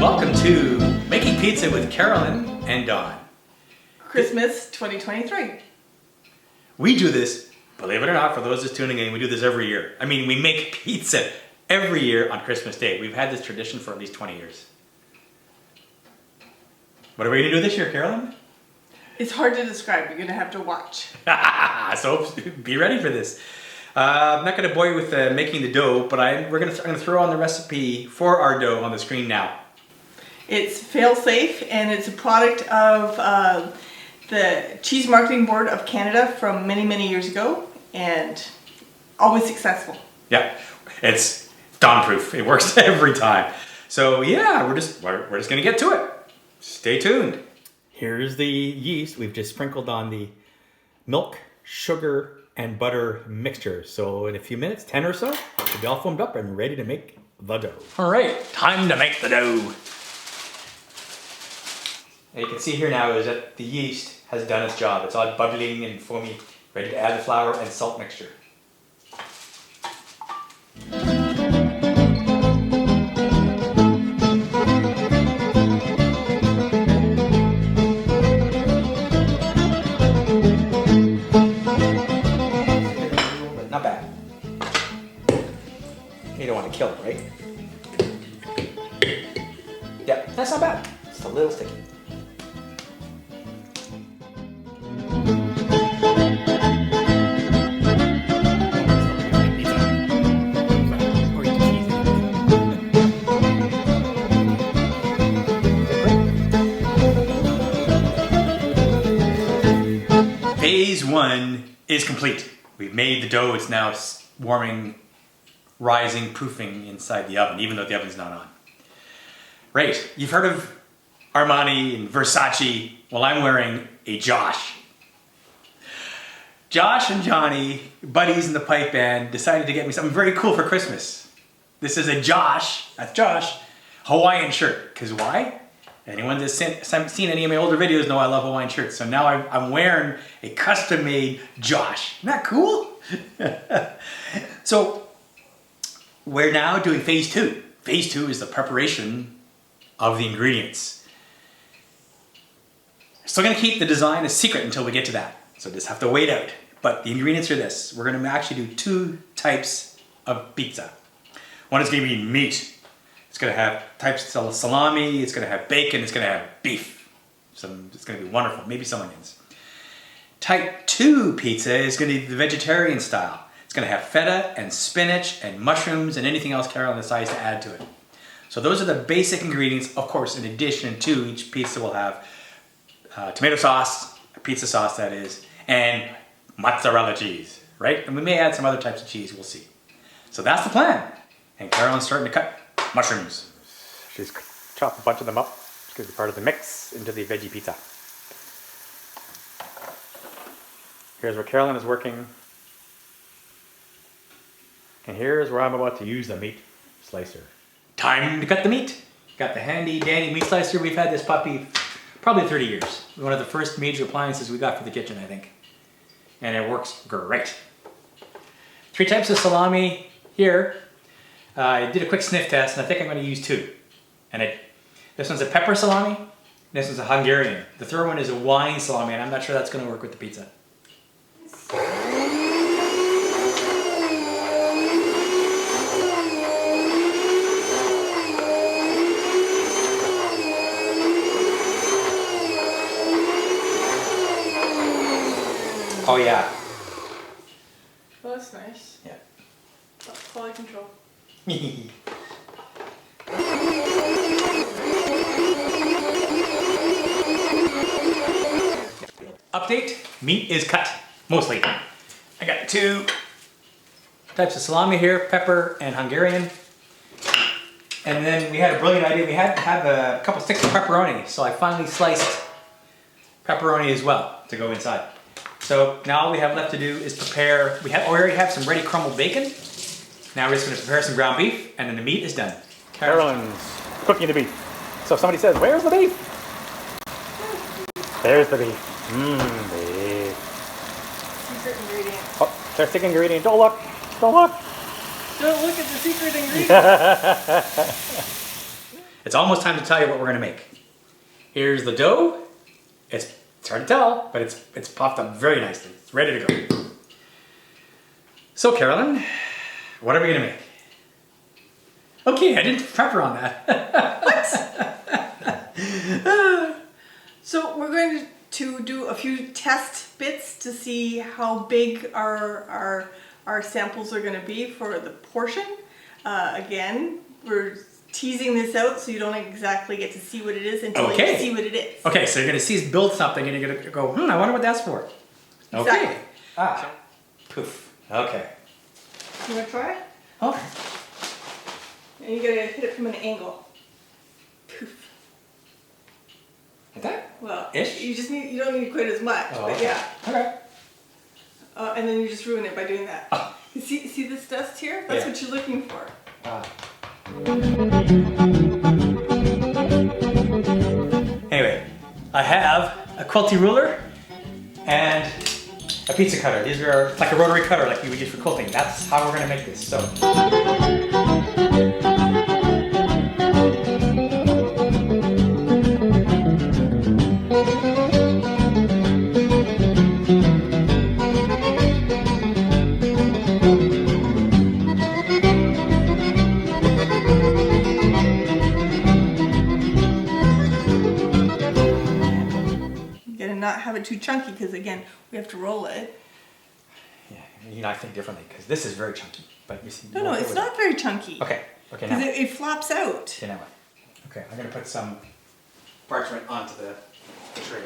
Welcome to Making Pizza with Carolyn and Don. Christmas 2023. We do this, believe it or not, for those just tuning in, we do this every year. I mean, we make pizza every year on Christmas Day. We've had this tradition for at least 20 years. What are we going to do this year, Carolyn? It's hard to describe. You're going to have to watch. So be ready for this. I'm not going to bore you with making the dough, but I'm going to throw on the recipe for our dough on the screen now. It's fail-safe, and it's a product of the Cheese Marketing Board of Canada from many, many years ago, and always successful. Yeah, it's Don-proof. It works every time. So yeah, we're just going to get to it. Stay tuned. Here's the yeast we've just sprinkled on the milk, sugar, and butter mixture. So in a few minutes, 10 or so, it'll be all foamed up and ready to make the dough. All right, time to make the dough. And you can see here now is that the yeast has done its job. It's all bubbling and foamy, ready to add the flour and salt mixture. Not bad. You don't want to kill it, right? Yeah, that's not bad. It's a little sticky. Phase 1 is complete. We've made the dough. It's now warming, rising, proofing inside the oven, even though the oven's not on. Right, you've heard of Armani and Versace. Well, I'm wearing a Josh. Josh and Johnny, buddies in the pipe band, decided to get me something very cool for Christmas. This is a Josh, that's Josh, Hawaiian shirt. Because why? Anyone that's seen any of my older videos know I love Hawaiian shirts. So now I'm wearing a custom-made Josh. Isn't that cool? So we're now doing phase 2. Phase 2 is the preparation of the ingredients. Still gonna keep the design a secret until we get to that. So just have to wait out. But the ingredients are this. We're gonna actually do 2 types of pizza. One is gonna be meat. It's gonna have types of salami, it's gonna have bacon, it's gonna have beef. It's gonna be wonderful, maybe some onions. Type 2 pizza is gonna be the vegetarian style. It's gonna have feta and spinach and mushrooms and anything else Carolyn decides to add to it. So those are the basic ingredients. Of course, in addition to each pizza will have tomato sauce, pizza sauce that is, and mozzarella cheese, right? And we may add some other types of cheese, we'll see. So that's the plan. And Carolyn's starting to cut mushrooms. She's chopped a bunch of them up. It's going to be part of the mix into the veggie pizza. Here's where Carolyn is working. And here's where I'm about to use the meat slicer. Time to cut the meat. Got the handy dandy meat slicer. We've had this puppy probably 30 years. One of the first major appliances we got for the kitchen, I think. And it works great. 3 types of salami here. I did a quick sniff test, and I think I'm going to use 2. And this one's a pepper salami, and this one's a Hungarian. The third one is a wine salami, and I'm not sure that's going to work with the pizza. Oh yeah. Well, that's nice. Yeah. That's quality control. Update, meat is cut, mostly. I got 2 types of salami here, pepper and Hungarian. And then we had a brilliant idea. We had to have a couple sticks of pepperoni, so I finally sliced pepperoni as well to go inside. So now all we have left to do is prepare, we already have some ready crumbled bacon. Now we're just going to prepare some ground beef, and then the meat is done. Carolyn's cooking the beef. So if somebody says, where's the beef? There's the beef. Beef. our second ingredient. Don't look. Don't look. Don't look at the secret ingredient. It's almost time to tell you what we're gonna make. Here's the dough. It's hard to tell, but it's puffed up very nicely. It's ready to go. So Carolyn, what are we gonna make? Okay, I didn't prep her on that. So we're going to do a few test bits to see how big our samples are going to be for the portion. Again, we're teasing this out so you don't exactly get to see what it is until you see what it is. Okay, so you're going to see us build something and you're going to go, I wonder what that's for. Exactly. Okay. Poof. Okay. You want to try it? Okay. And you got to hit it from an angle. Poof. Like that? Well, Ish? you don't need quite as much, but okay. yeah. Okay. And then you just ruin it by doing that. Oh. You see this dust here? That's what you're looking for. Anyway, I have a quilty ruler and a pizza cutter. These are like a rotary cutter like you would use for quilting. That's how we're going to make this. So. Not have it too chunky because again we have to roll it. Yeah, I think differently because this is very chunky. But you see. No, it's not very chunky. Okay. Okay. Because Now. it flops out. Okay. Now what? Okay, I'm gonna put some parchment onto the tray.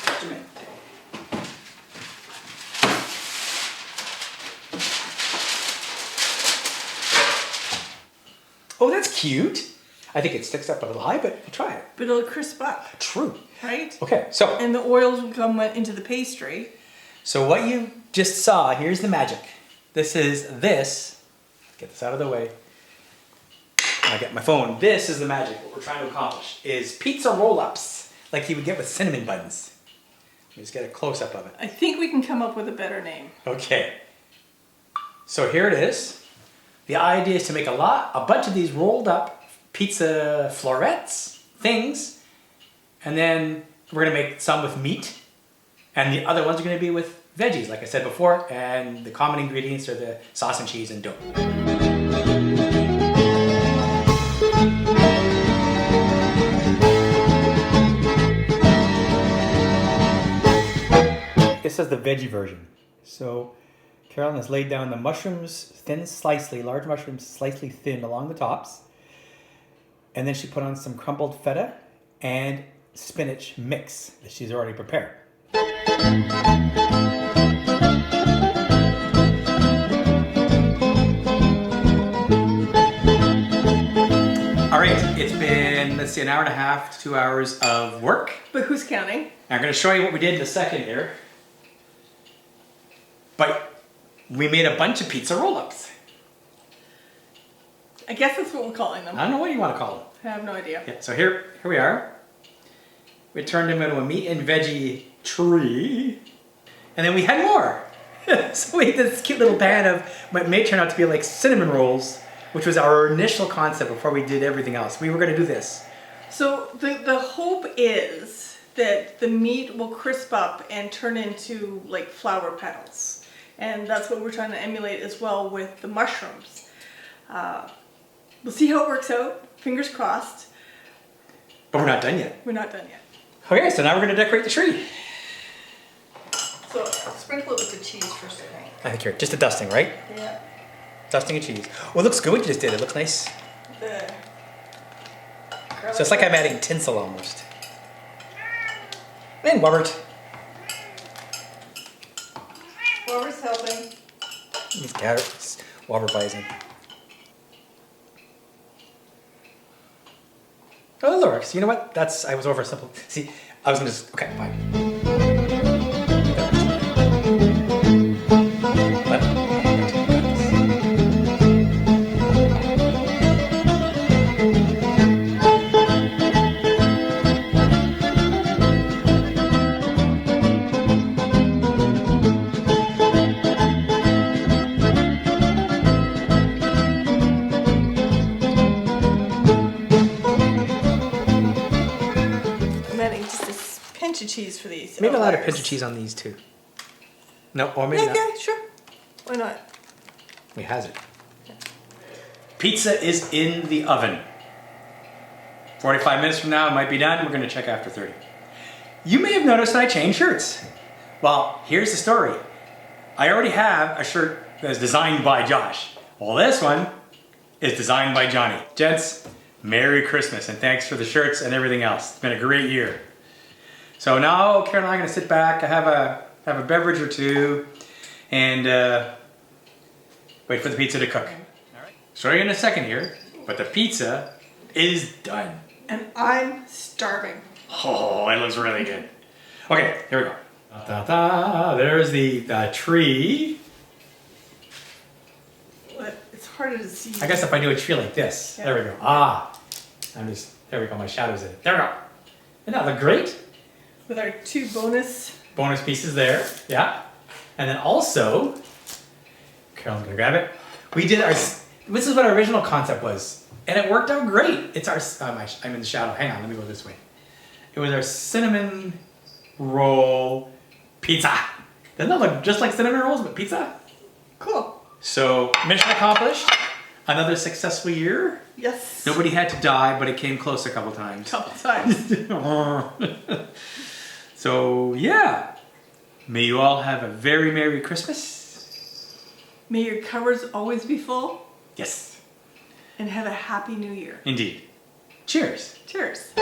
Parchment. Oh, that's cute. I think it sticks up a little high, but try it. But it'll crisp up. True. Right? Okay, so. And the oils will come into the pastry. So what you just saw, here's the magic. This. Get this out of the way. I get my phone. This is the magic. What we're trying to accomplish is pizza roll-ups, like you would get with cinnamon buns. Let me just get a close-up of it. I think we can come up with a better name. Okay. So here it is. The idea is to make a bunch of these rolled up pizza florets, things, and then we're gonna make some with meat, and the other ones are gonna be with veggies, like I said before, and the common ingredients are the sauce and cheese and dough. This is the veggie version. So Carolyn has laid down the mushrooms large mushrooms slightly thin along the tops. And then she put on some crumbled feta and spinach mix that she's already prepared. All right, it's been, let's see, an hour and a half to 2 hours of work. But who's counting? I'm going to show you what we did in a second here. But we made a bunch of pizza roll-ups. I guess that's what we're calling them. I don't know what you want to call them. I have no idea. Yeah, so here we are. We turned them into a meat and veggie tree. And then we had more. So we had this cute little pan of what may turn out to be like cinnamon rolls, which was our initial concept before we did everything else. We were going to do this. So the hope is that the meat will crisp up and turn into like flower petals. And that's what we're trying to emulate as well with the mushrooms. We'll see how it works out. Fingers crossed. But we're not done yet. We're not done yet. Okay, so now we're going to decorate the tree. So sprinkle it with the cheese first, I think. I think you're just a dusting, right? Yeah. Dusting of cheese. Well, it looks good what you just did. It looks nice. So it's like I'm adding tinsel almost. And Robert. Whoever's helping. These carrots. Robert buys them. Oh, that works. You know what? I was oversimple. See, I was gonna just, okay, fine. pinch of cheese for these. Maybe a lot of outliers. pinch of cheese on these too. No, or maybe Yeah, not. yeah, sure. Why not? He has it. Pizza is in the oven. 45 minutes from now, it might be done. We're going to check after 30. You may have noticed that I changed shirts. Well, here's the story. I already have a shirt that's designed by Josh. Well, this one is designed by Johnny. Gents, Merry Christmas and thanks for the shirts and everything else. It's been a great year. So now, Carolyn and I are going to sit back, have a beverage or two, and wait for the pizza to cook. All right. Sorry in a second here, but the pizza is done. And I'm starving. Oh, it looks really good. Okay, here we go. Da, da, da. There's the tree. But it's harder to see. I guess if I do a tree like this, Yeah. there we go. There we go, my shadow's in it. There we go. Isn't that look great? With our 2 bonus. Bonus pieces there, yeah. And then also, Carolyn's gonna grab it. We did this is what our original concept was. And it worked out great. It's our, I'm in the shadow. Hang on, let me go this way. It was our cinnamon roll pizza. Doesn't that look just like cinnamon rolls, but pizza? Cool. So, mission accomplished. Another successful year. Yes. Nobody had to die, but it came close a couple times. Couple times. So, yeah. May you all have a very Merry Christmas. May your cupboards always be full. Yes. And have a happy new year. Indeed. Cheers. Cheers.